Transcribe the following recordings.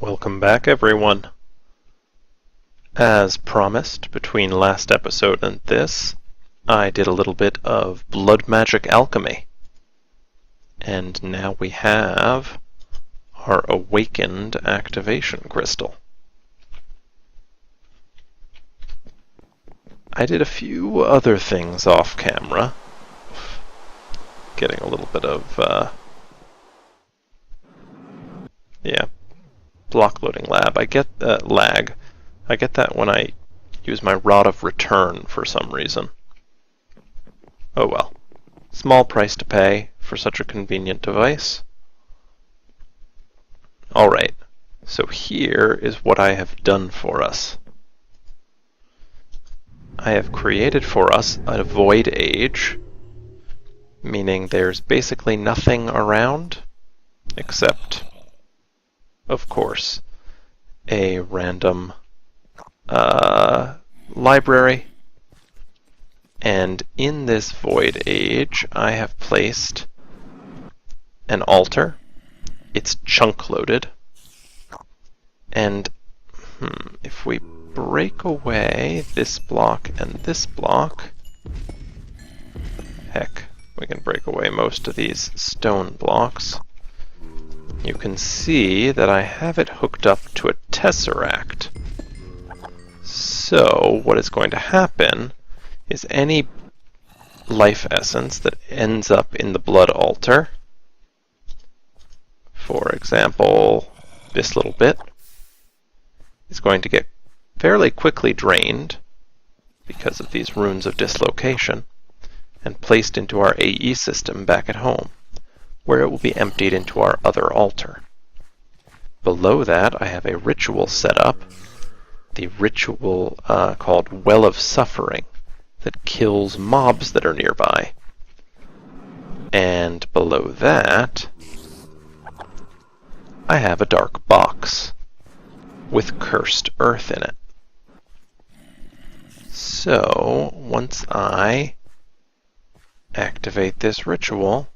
Welcome back, everyone. As promised, between last episode and this, I did a little bit of blood magic alchemy. And now we have our awakened activation crystal. I did a few other things off camera. Getting a little bit of, block loading lag. I get that when I use my Rod of Return for some reason. Oh well. Small price to pay for such a convenient device. Alright, so here is what I have done for us. I have created for us a void age, meaning there's basically nothing around except, of course, a random library. And in this void age, I have placed an altar. It's chunk loaded. And if we break away this block and this block, heck, we can break away most of these stone blocks. You can see that I have it hooked up to a tesseract. So what is going to happen is any life essence that ends up in the blood altar, for example, this little bit, is going to get fairly quickly drained because of these runes of dislocation and placed into our AE system back at home, where it will be emptied into our other altar. Below that, I have a ritual set up, the ritual called Well of Suffering, that kills mobs that are nearby. And below that, I have a dark box with cursed earth in it. So, once I activate this ritual,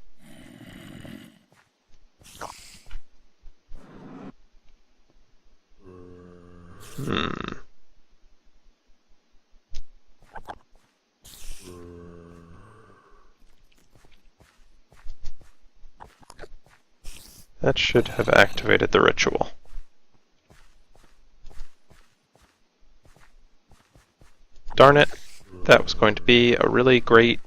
that should have activated the ritual. Darn it, that was going to be a really great,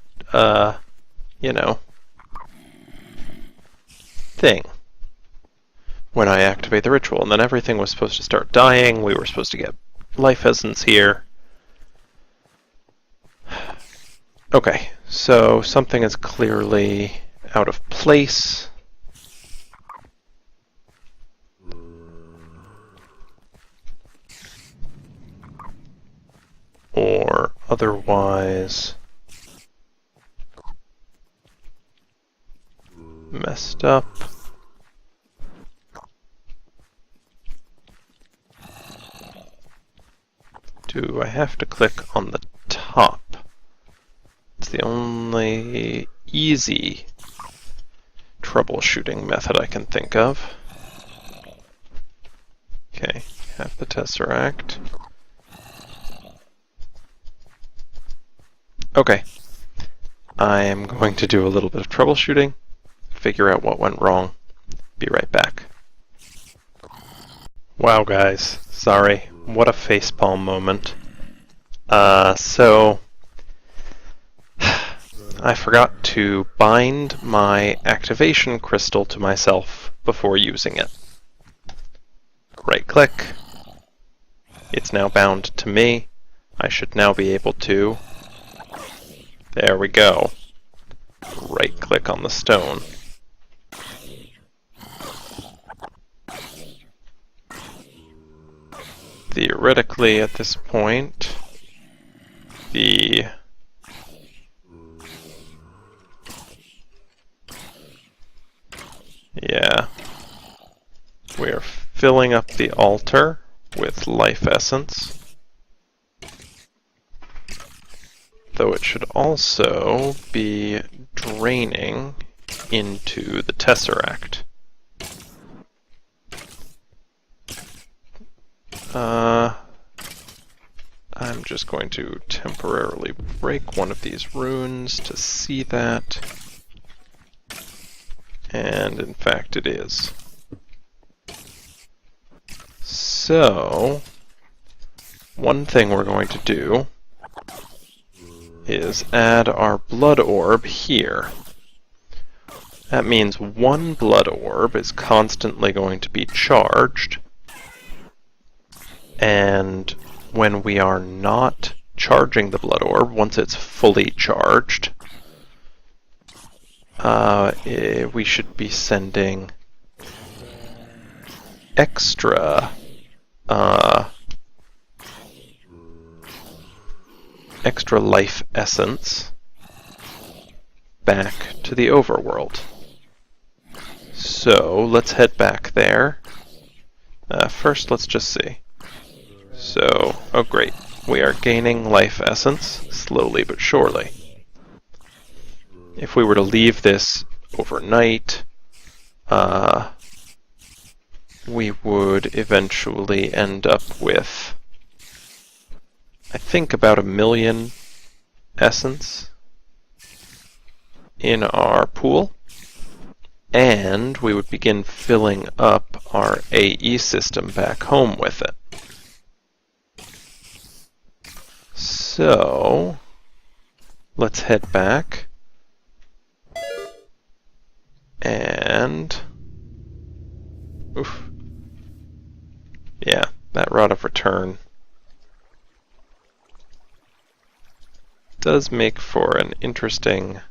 thing when I activate the ritual. And then everything was supposed to start dying, we were supposed to get life essence here. Okay, so something is clearly out of place. Or otherwise messed up. Do I have to click on the top? It's the only easy troubleshooting method I can think of. Okay, have the tesseract. Okay, I am going to do a little bit of troubleshooting, figure out what went wrong. Be right back. Wow guys, sorry, what a facepalm moment. So I forgot to bind my activation crystal to myself before using it. Right click, it's now bound to me. I should now be able to, there we go, right click on the stone. Theoretically, at this point, we are filling up the altar with life essence, though it should also be draining into the tesseract. I'm just going to temporarily break one of these runes to see that. And in fact it is. So, one thing we're going to do is add our blood orb here. That means one blood orb is constantly going to be charged, and when we are not charging the blood orb, once it's fully charged, we should be sending extra life essence back to the overworld. So let's head back there. First, let's just see. So, oh great, we are gaining life essence, slowly but surely. If we were to leave this overnight, we would eventually end up with, I think, about 1 million essence in our pool, and we would begin filling up our AE system back home with it. So, let's head back, and, oof, yeah, that Rod of Return does make for an interesting,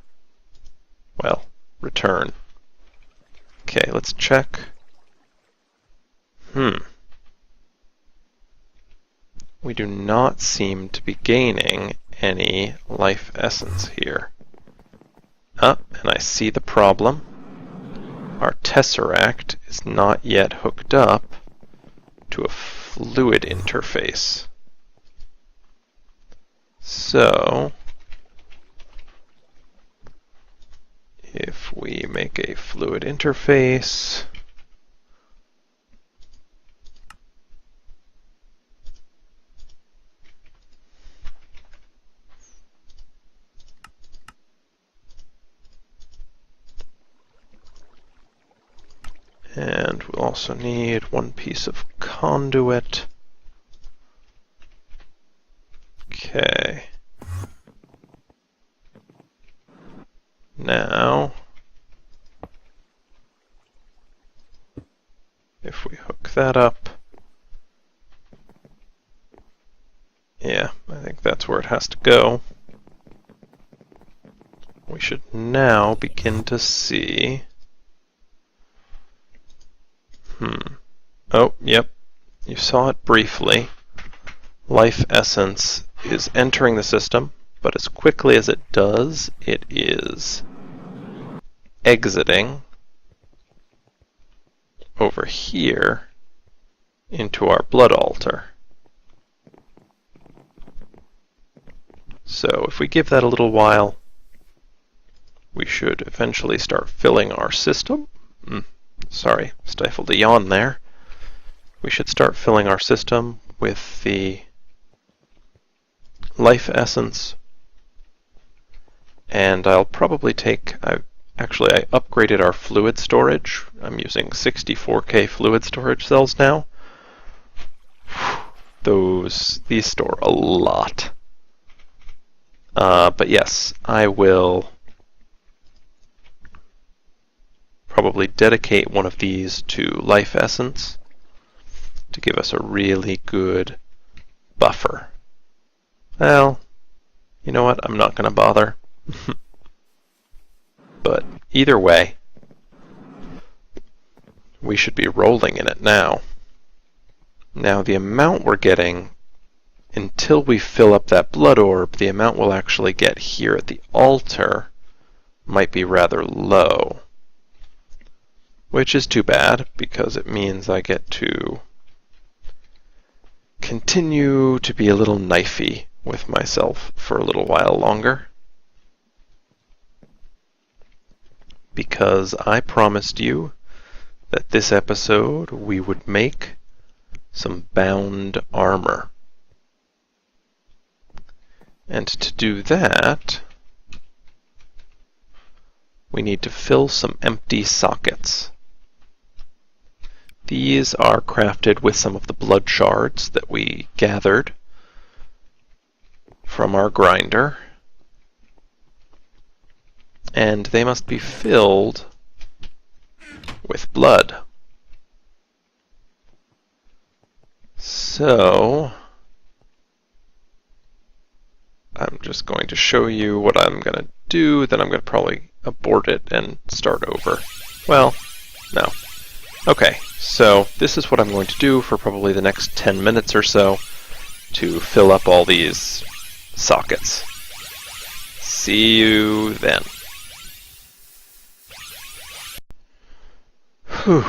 well, return. Okay, let's check. We do not seem to be gaining any life essence here. And I see the problem. Our Tesseract is not yet hooked up to a fluid interface. So, if we make a fluid interface, and we'll also need one piece of conduit. Okay. Now, if we hook that up, yeah, I think that's where it has to go. We should now begin to see. Oh, yep. You saw it briefly. Life essence is entering the system, but as quickly as it does, it is exiting over here into our blood altar. So if we give that a little while, we should eventually start filling our system. Sorry, stifled a yawn there. We should start filling our system with the life essence, and I'll probably take, I upgraded our fluid storage. I'm using 64K fluid storage cells now. These store a lot. But yes, I will probably dedicate one of these to life essence to give us a really good buffer. Well, you know what? I'm not going to bother. But either way, we should be rolling in it now. Now, the amount we're getting, until we fill up that blood orb, the amount we'll actually get here at the altar might be rather low. Which is too bad, because it means I get to continue to be a little knifey with myself for a little while longer. Because I promised you that this episode we would make some bound armor. And to do that, we need to fill some empty sockets. These are crafted with some of the blood shards that we gathered from our grinder, and they must be filled with blood. So I'm just going to show you what I'm going to do, then I'm going to probably abort it and start over. Well, no. Okay, so this is what I'm going to do for probably the next 10 minutes or so to fill up all these sockets. See you then. Whew.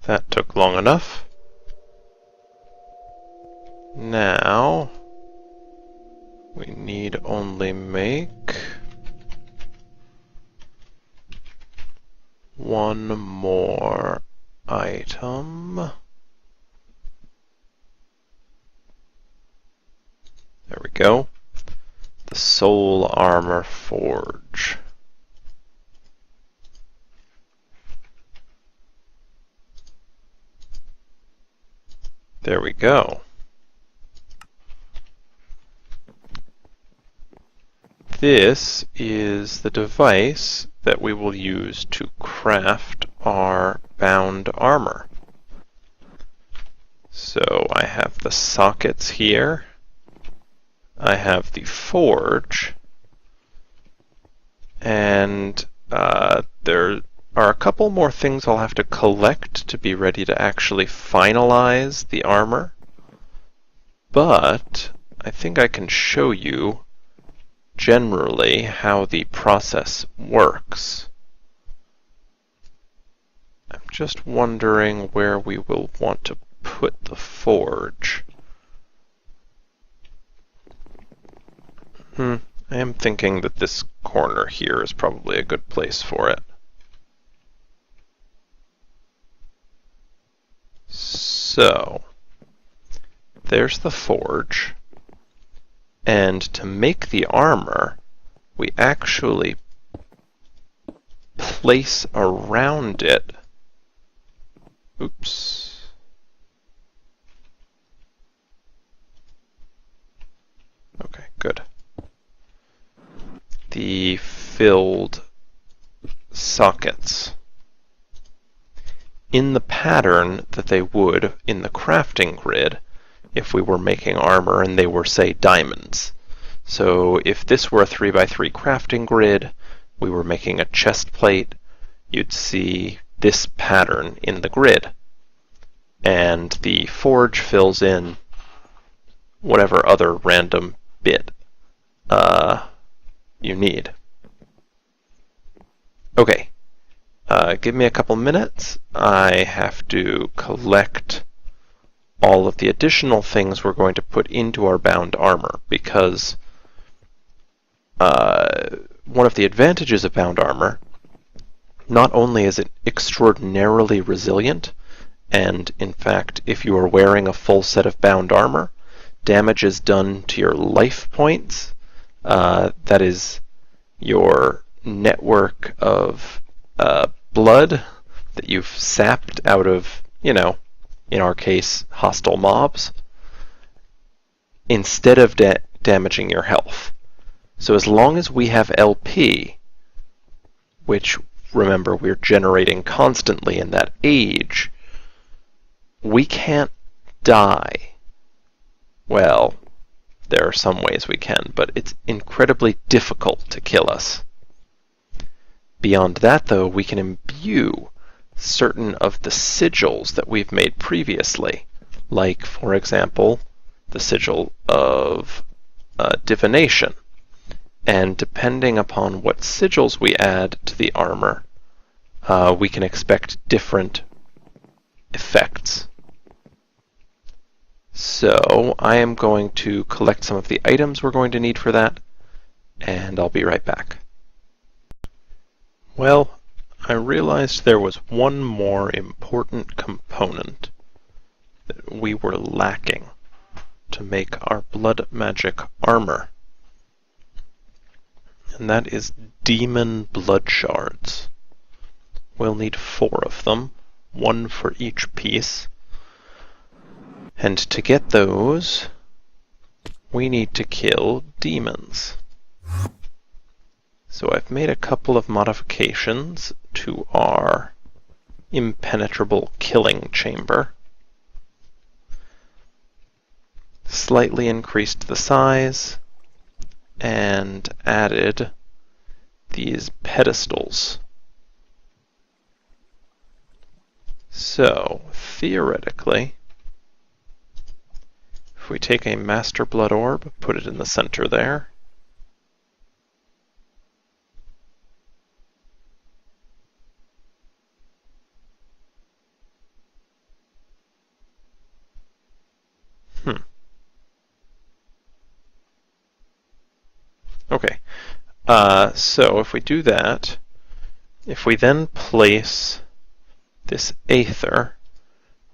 That took long enough. Now, we need only make one more item. There we go. The Soul Armor Forge. There we go. This is the device that we will use to craft our bound armor. So I have the sockets here. I have the forge. And there are a couple more things I'll have to collect to be ready to actually finalize the armor. But I think I can show you generally how the process works. I'm just wondering where we will want to put the forge. I am thinking that this corner here is probably a good place for it. So, there's the forge. And to make the armor, we actually place around it. Oops. Okay, good. The filled sockets in the pattern that they would in the crafting grid if we were making armor and they were, say, diamonds. So if this were a 3x3 crafting grid, we were making a chest plate, you'd see this pattern in the grid. And the forge fills in whatever other random bit you need. Okay, give me a couple minutes. I have to collect all of the additional things we're going to put into our bound armor, because one of the advantages of bound armor, not only is it extraordinarily resilient, and in fact, if you are wearing a full set of bound armor, damage is done to your life points. That is your network of blood that you've sapped out of, in our case, hostile mobs, instead of damaging your health. So as long as we have LP, which, remember, we're generating constantly in that age, we can't die. Well, there are some ways we can, but it's incredibly difficult to kill us. Beyond that, though, we can imbue certain of the sigils that we've made previously, like, for example, the sigil of divination. And depending upon what sigils we add to the armor, we can expect different effects. So I am going to collect some of the items we're going to need for that, and I'll be right back. Well, I realized there was one more important component that we were lacking to make our blood magic armor. And that is demon blood shards. We'll need 4 of them, 1 for each piece. And to get those, we need to kill demons. So I've made a couple of modifications to our impenetrable killing chamber. Slightly increased the size and added these pedestals. So, theoretically, if we take a Master Blood Orb, put it in the center there, Okay, so if we do that, if we then place this Aether,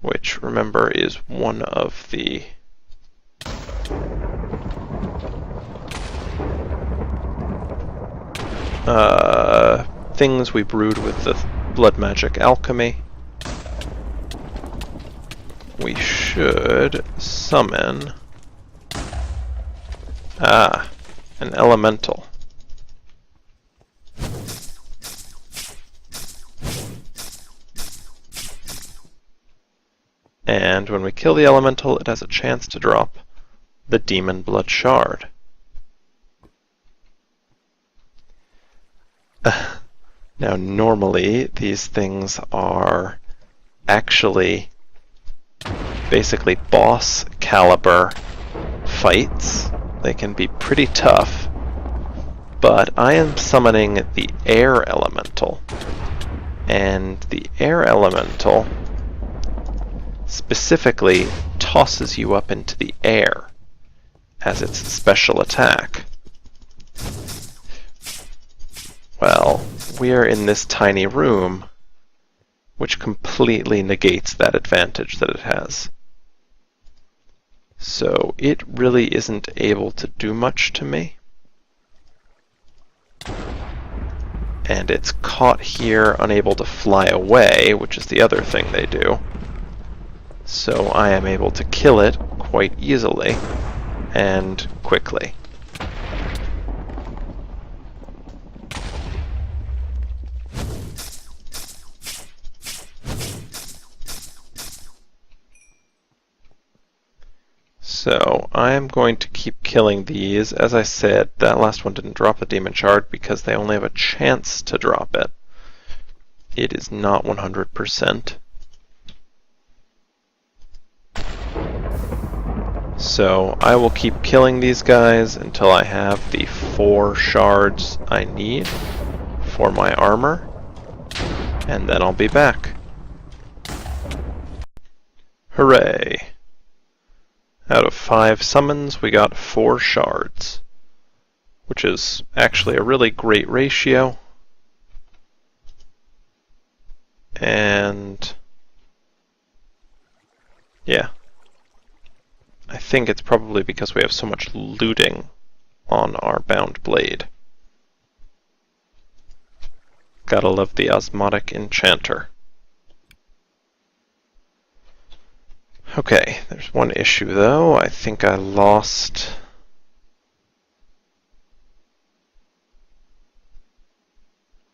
which remember is one of the things we brewed with the blood magic alchemy, we should summon an elemental. And when we kill the elemental, it has a chance to drop the demon blood shard. Now, normally, these things are actually basically boss caliber fights. They can be pretty tough, but I am summoning the air elemental, and the air elemental specifically tosses you up into the air as its special attack. Well, we are in this tiny room, which completely negates that advantage that it has. So it really isn't able to do much to me. And it's caught here, unable to fly away, which is the other thing they do. So I am able to kill it quite easily and quickly. So I am going to keep killing these. As I said, that last one didn't drop a demon shard because they only have a chance to drop it. It is not 100%. So I will keep killing these guys until I have the 4 shards I need for my armor, and then I'll be back. Hooray! Out of 5 summons, we got 4 shards, which is actually a really great ratio. And yeah, I think it's probably because we have so much looting on our bound blade. Gotta love the Osmotic Enchanter. Okay, there's one issue though. I think I lost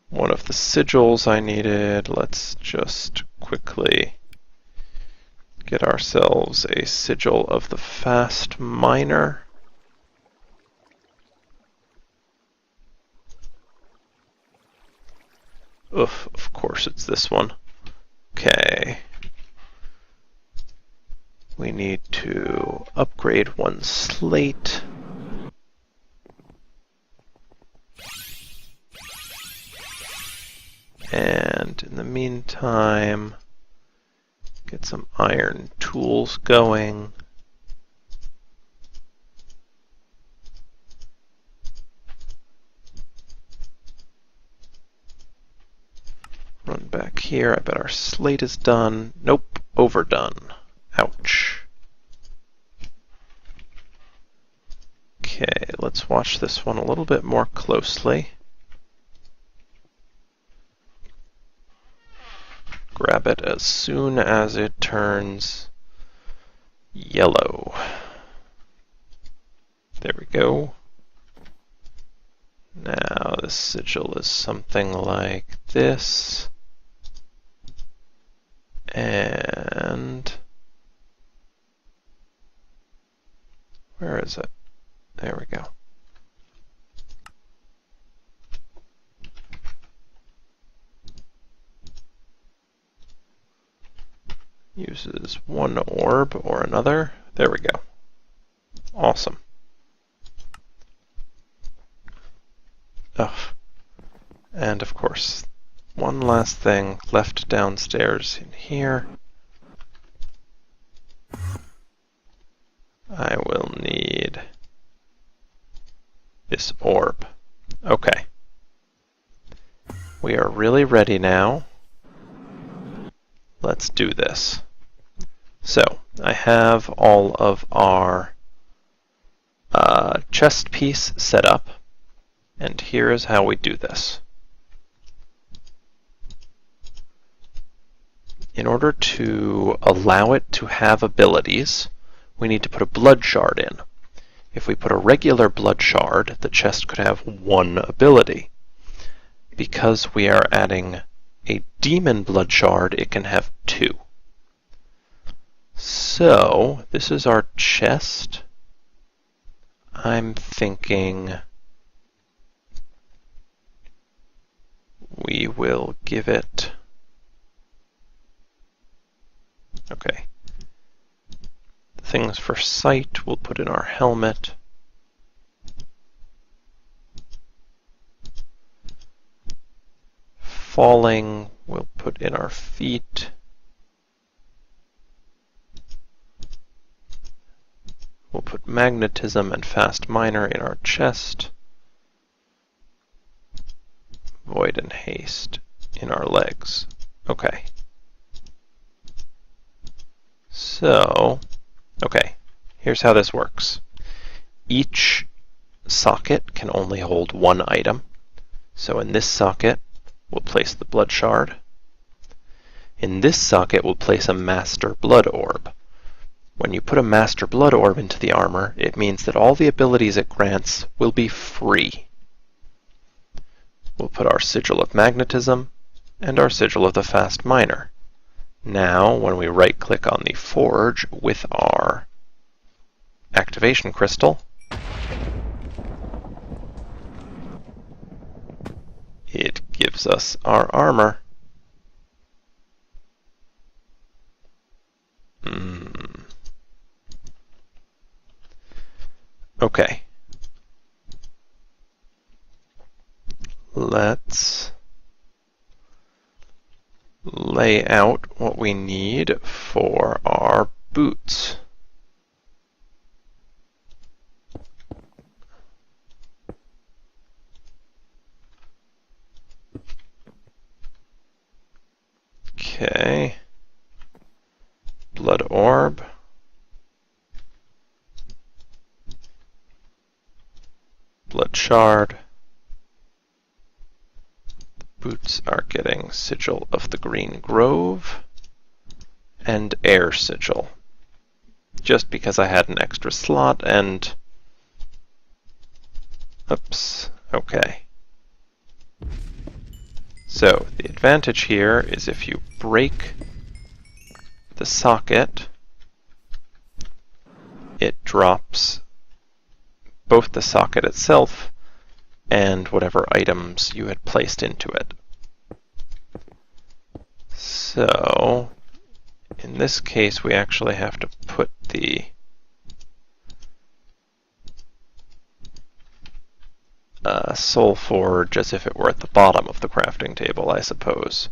one of the sigils I needed. Let's just quickly get ourselves a sigil of the Fast Miner. Oof, of course it's this one. Okay. We need to upgrade one slate. And in the meantime, get some iron tools going. Run back here. I bet our slate is done. Nope, overdone. Ouch. let's watch this one a little bit more closely. Grab it as soon as it turns yellow. There we go. Now the sigil is something like this. And where is it? There we go. Uses one orb or another. There we go. Awesome. Oh. And of course, one last thing left downstairs in here. I will need this orb. Okay. We are really ready now. Let's do this. So, I have all of our chest piece set up, and here is how we do this. In order to allow it to have abilities, we need to put a blood shard in. If we put a regular blood shard, the chest could have one ability. Because we are adding a demon blood shard, it can have two. So, this is our chest. I'm thinking we will give it... Okay. Things for sight we'll put in our helmet. Falling we'll put in our feet. We'll put magnetism and fast miner in our chest. Void and haste in our legs. Okay. So, okay, here's how this works. Each socket can only hold one item. So in this socket, we'll place the blood shard. In this socket, we'll place a master blood orb. When you put a master blood orb into the armor, it means that all the abilities it grants will be free. We'll put our sigil of magnetism and our sigil of the fast miner. Now, when we right-click on the forge with our activation crystal, it gives us our armor. Okay. Let's lay out what we need for our boots. Okay. Blood orb. Blood shard. Boots are getting Sigil of the Green Grove and Air Sigil, just because I had an extra slot and... Oops, okay. So, the advantage here is if you break the socket, it drops both the socket itself and whatever items you had placed into it. So, in this case, we actually have to put the Soul Forge as if it were at the bottom of the crafting table, I suppose.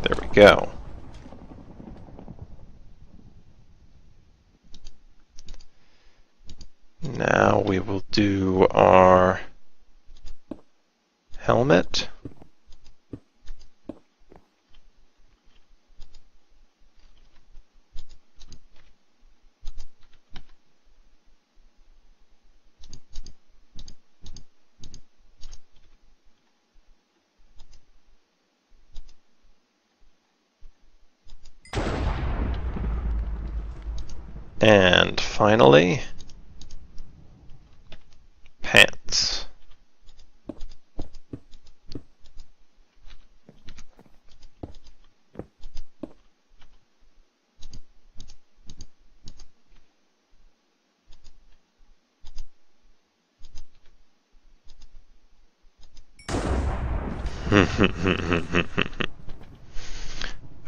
There we go. Now we will do our helmet. And finally, pants.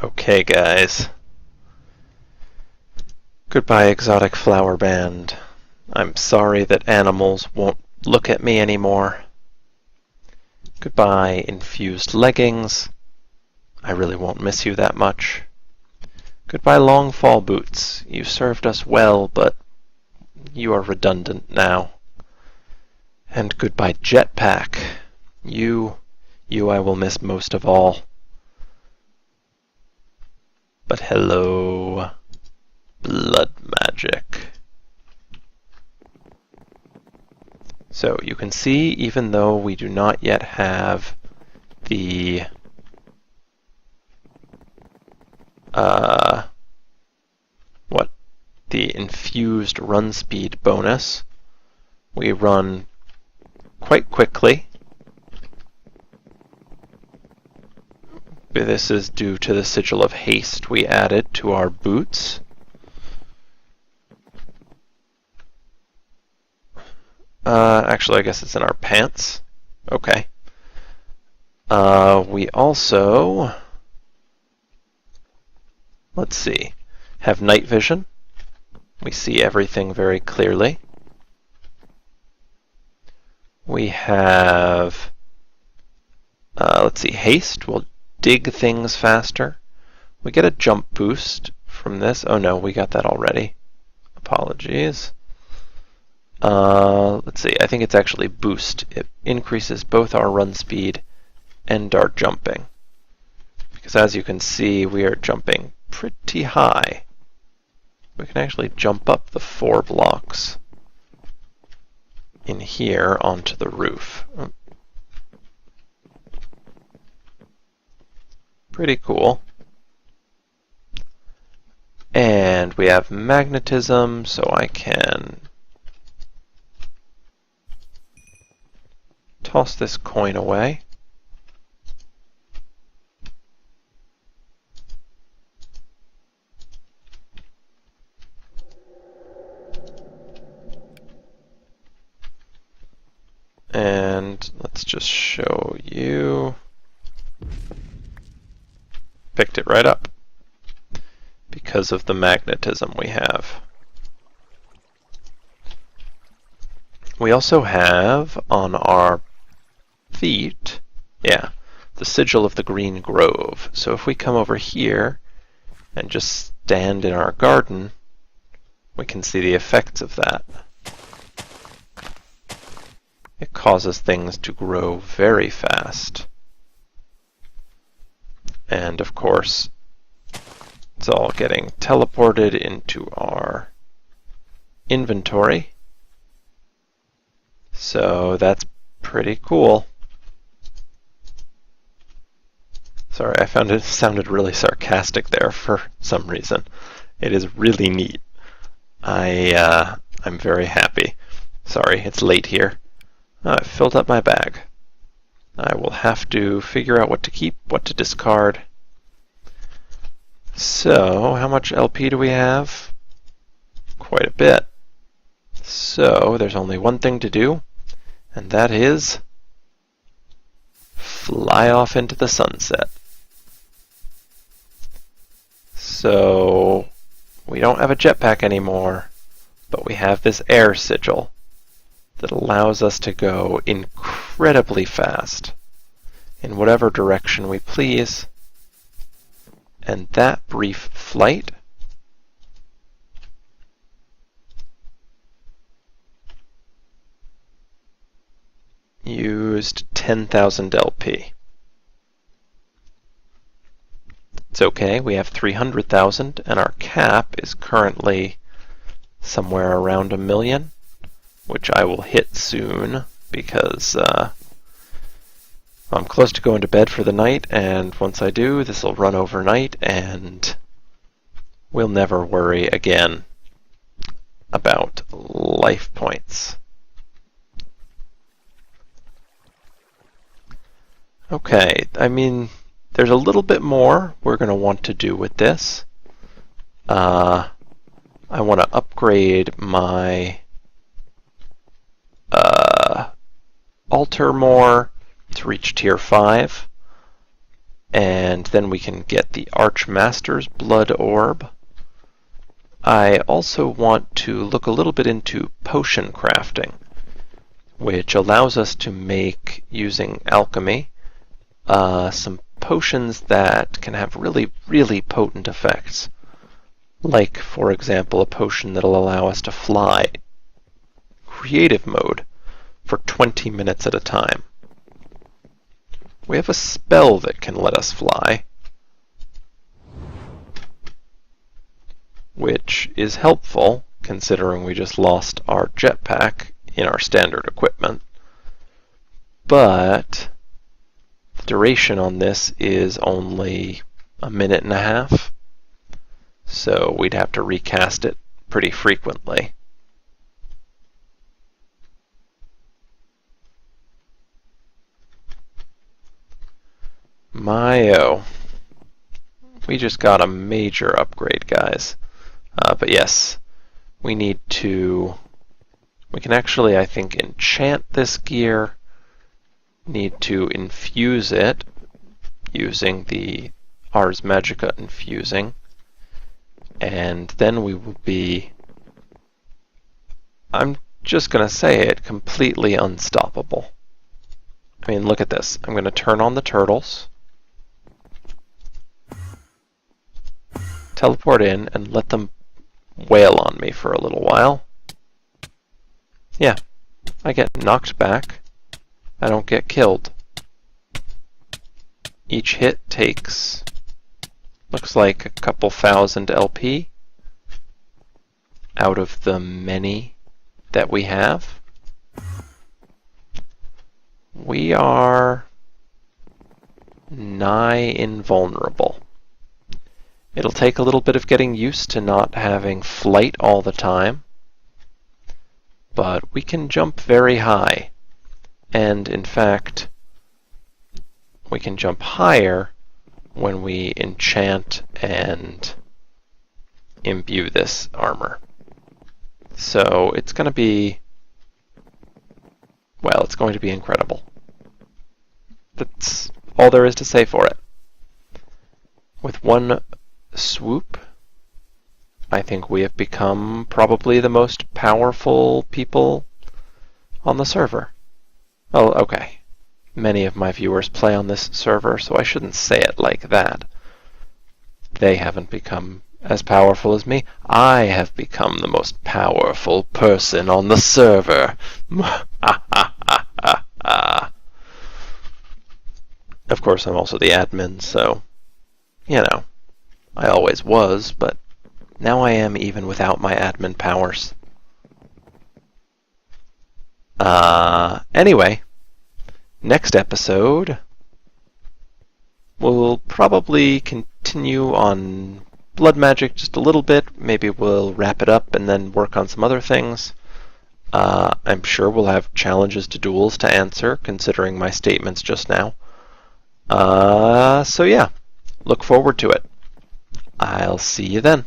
Okay, guys. Goodbye, exotic flower band. I'm sorry that animals won't look at me anymore. Goodbye, infused leggings. I really won't miss you that much. Goodbye, long fall boots. You served us well, but you are redundant now. And goodbye, jetpack. You I will miss most of all. But hello, blood magic. So you can see, even though we do not yet have the the infused run speed bonus, we run quite quickly. This is due to the sigil of haste we added to our boots. Actually, I guess it's in our pants. Okay. We also, let's see, have night vision. We see everything very clearly. We have, let's see, haste. We'll dig things faster. We get a jump boost from this. Oh no, we got that already. Apologies. Let's see, I think it's actually boost. It increases both our run speed and our jumping. Because as you can see, we are jumping pretty high. We can actually jump up the 4 blocks in here onto the roof. Pretty cool. And we have magnetism, so I can toss this coin away. And let's just show you. Picked it right up because of the magnetism we have. We also have on our feet, the sigil of the Green Grove. So if we come over here and just stand in our garden, we can see the effects of that. It causes things to grow very fast. And of course, it's all getting teleported into our inventory. So that's pretty cool. Sorry, I found it sounded really sarcastic there for some reason. It is really neat. I'm very happy. Sorry, it's late here. I've filled up my bag. I will have to figure out what to keep, what to discard. So, how much LP do we have? Quite a bit. So, there's only one thing to do, and that is fly off into the sunset. So, we don't have a jetpack anymore, but we have this air sigil that allows us to go incredibly fast in whatever direction we please. And that brief flight used 10,000 LP. It's okay, we have 300,000, and our cap is currently somewhere around 1 million, which I will hit soon because I'm close to going to bed for the night, and once I do, this will run overnight, and we'll never worry again about life points. Okay, I mean, there's a little bit more we're going to want to do with this. I want to upgrade my altar more to reach tier 5. And then we can get the Archmaster's Blood Orb. I also want to look a little bit into potion crafting, which allows us to make, using alchemy, some potions that can have really, really potent effects. Like, for example, a potion that'll allow us to fly creative mode for 20 minutes at a time. We have a spell that can let us fly, which is helpful considering we just lost our jetpack in our standard equipment. But the duration on this is only a minute and a half, so we'd have to recast it pretty frequently. My-oh. We just got a major upgrade, guys. But yes, we need to... We can actually, I think, enchant this gear. Need to infuse it using the Ars Magica infusing. And then we will be... I'm just going to say it, completely unstoppable. I mean, look at this. I'm going to turn on the turtles. Teleport in and let them wail on me for a little while. Yeah, I get knocked back. I don't get killed. Each hit takes, looks like a couple thousand LP out of the many that we have. We are nigh invulnerable. It'll take a little bit of getting used to not having flight all the time, but we can jump very high. And in fact, we can jump higher when we enchant and imbue this armor. So it's going to be, well, it's going to be incredible. That's all there is to say for it. With one swoop, I think we have become probably the most powerful people on the server. Oh, okay. Many of my viewers play on this server, so I shouldn't say it like that. They haven't become as powerful as me. I have become the most powerful person on the server. Of course, I'm also the admin, so, you know, I always was, but now I am even without my admin powers. Anyway, next episode, we'll probably continue on blood magic just a little bit. Maybe we'll wrap it up and then work on some other things. I'm sure we'll have challenges to duels to answer, considering my statements just now. So yeah, look forward to it. I'll see you then.